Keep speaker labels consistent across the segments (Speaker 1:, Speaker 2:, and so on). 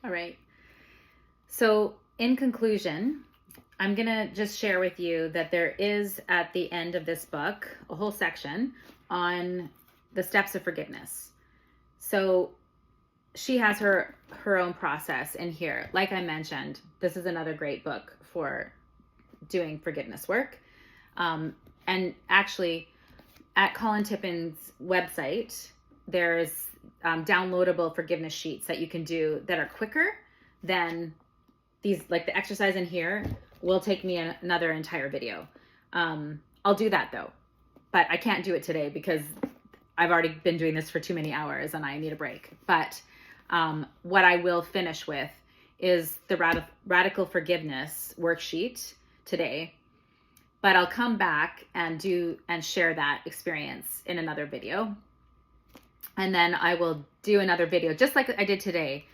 Speaker 1: All right. So in conclusion, I'm going to just share with you that there is at the end of this book a whole section on the steps of forgiveness. So she has her own process in here. Like I mentioned, this is another great book for doing forgiveness work. And actually, at Colin Tippin's website, there's downloadable forgiveness sheets that you can do that are quicker than these. Like the exercise in here will take me another entire video. I'll do that though, but I can't do it today because I've already been doing this for too many hours and I need a break. But what I will finish with is the radical forgiveness worksheet today. But I'll come back and share that experience in another video. And then I will do another video just like I did today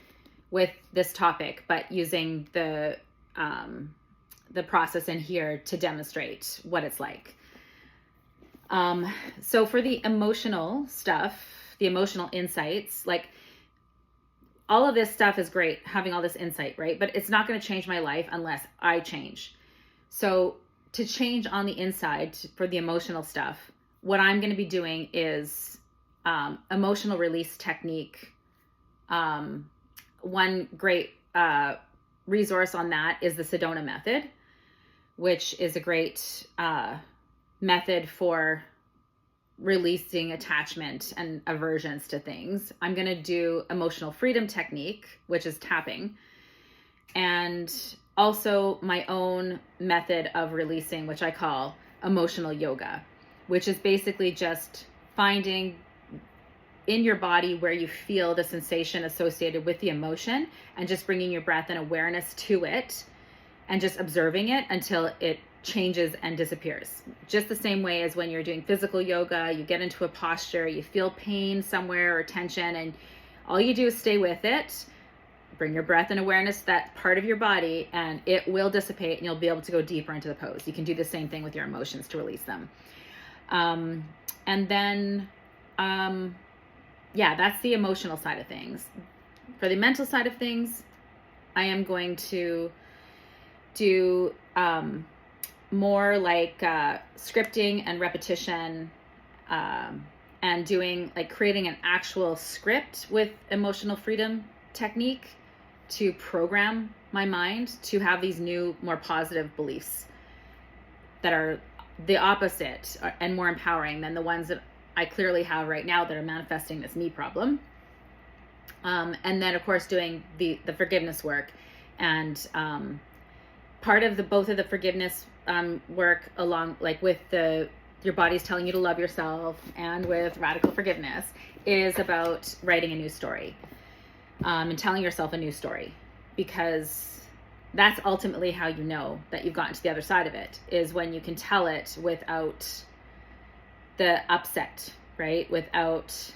Speaker 1: with this topic, but using the process in here to demonstrate what it's like. So for the emotional stuff, the emotional insights, like all of this stuff is great, having all this insight, right? But it's not going to change my life unless I change. So to change on the inside for the emotional stuff, what I'm going to be doing is emotional release technique. One great resource on that is the Sedona method, which is a great method for releasing attachment and aversions to things. I'm going to do emotional freedom technique, which is tapping, and also my own method of releasing, which I call emotional yoga, which is basically just finding in your body where you feel the sensation associated with the emotion and just bringing your breath and awareness to it and just observing it until it changes and disappears. Just the same way as when you're doing physical yoga, you get into a posture, you feel pain somewhere or tension, and all you do is stay with it. Bring your breath and awareness to that part of your body and it will dissipate and you'll be able to go deeper into the pose. You can do the same thing with your emotions to release them. And then, that's the emotional side of things. For the mental side of things, I am going to do more like scripting and repetition, and doing like creating an actual script with emotional freedom technique to program my mind to have these new, more positive beliefs that are the opposite and more empowering than the ones that I clearly have right now that are manifesting this me problem. And then of course doing the forgiveness work, and part of both of the forgiveness work along like with your body's telling you to love yourself and with radical forgiveness is about writing a new story. And telling yourself a new story, because that's ultimately how you know that you've gotten to the other side of it, is when you can tell it without the upset, right? Without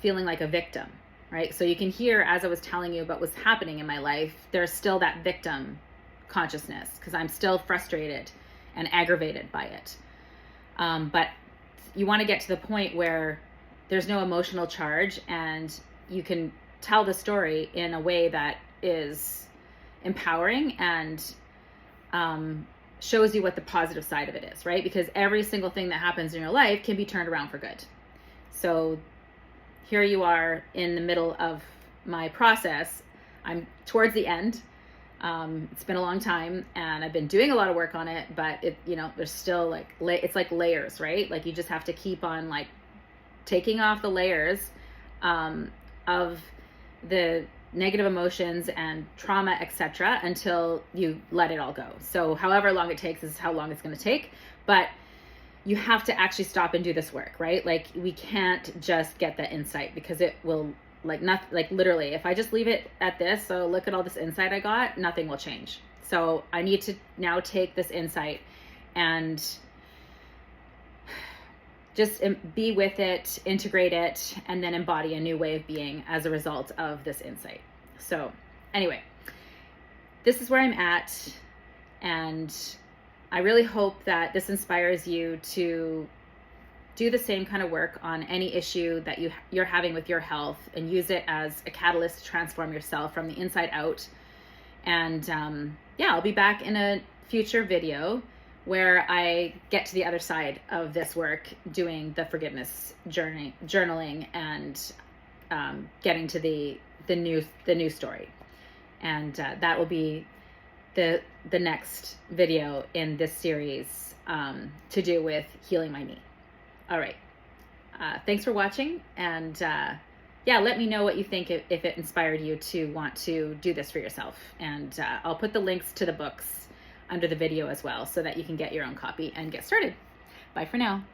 Speaker 1: feeling like a victim, right? So you can hear, as I was telling you about what's happening in my life, there's still that victim consciousness because I'm still frustrated and aggravated by it. But you want to get to the point where there's no emotional charge and you can tell the story in a way that is empowering and shows you what the positive side of it is, right? Because every single thing that happens in your life can be turned around for good. So here you are in the middle of my process. I'm towards the end. It's been a long time and I've been doing a lot of work on it, but there's still like, it's like layers, right? Like you just have to keep on like taking off the layers of the negative emotions and trauma, etc., until you let it all go. So however long it takes is how long it's going to take, but you have to actually stop and do this work, right? Like we can't just get that insight because it will literally, if I just leave it at this, so look at all this insight I got, nothing will change. So I need to now take this insight and just be with it, integrate it, and then embody a new way of being as a result of this insight. So anyway, this is where I'm at, and I really hope that this inspires you to do the same kind of work on any issue that you're having with your health, and use it as a catalyst to transform yourself from the inside out. And yeah, I'll be back in a future video where I get to the other side of this work, doing the forgiveness journaling, and getting to the new story. And that will be the next video in this series, to do with healing my knee. All right. Thanks for watching, and yeah, let me know what you think, if it inspired you to want to do this for yourself. And I'll put the links to the books under the video as well, so that you can get your own copy and get started. Bye for now.